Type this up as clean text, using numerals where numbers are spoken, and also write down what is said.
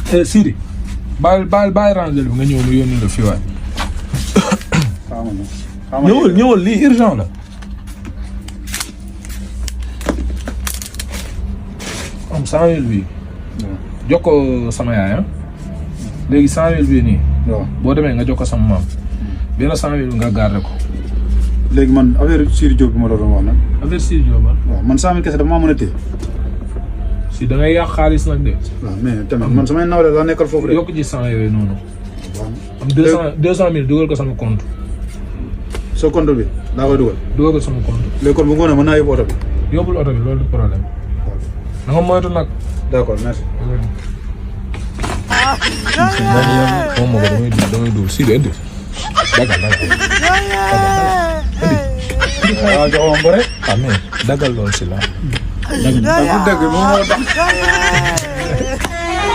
Sidi bàyyi ranger bi nga ñëw mu yónni la fii waay. ñëwal lii urgent la. am 100 000 bi jox ko sama yaay léegi 100 000 bii nii. waaw boo demee nga jox ko sama maam. benn 100 000 bi nga garder ko. léegi man affaire Sidy Diop bi ma la doon wax nag. affaire Sidy Diop ba. waaw man 100 000 kese dafa maa mën a téye. si da ngay yàq xaalis nag de. waaw mais tamit man samay nawle laa nekkal foofu de. yokk ci 100 yooyu noonu. waaw am 200 000 dugal ko sama compte. soo compte bi daa koy dugal. dugal ko sama compte. léegi kon bu ngoonee mën naa yóbbu oto bi. yóbbul oto bi loolu du problème. na nga moytu nag. d'accord merci. moom moo ko damay dugg si de indi. dagal. waaw jox ma mbare. ah mais dagal loolu si la. dëgg moom moo tax.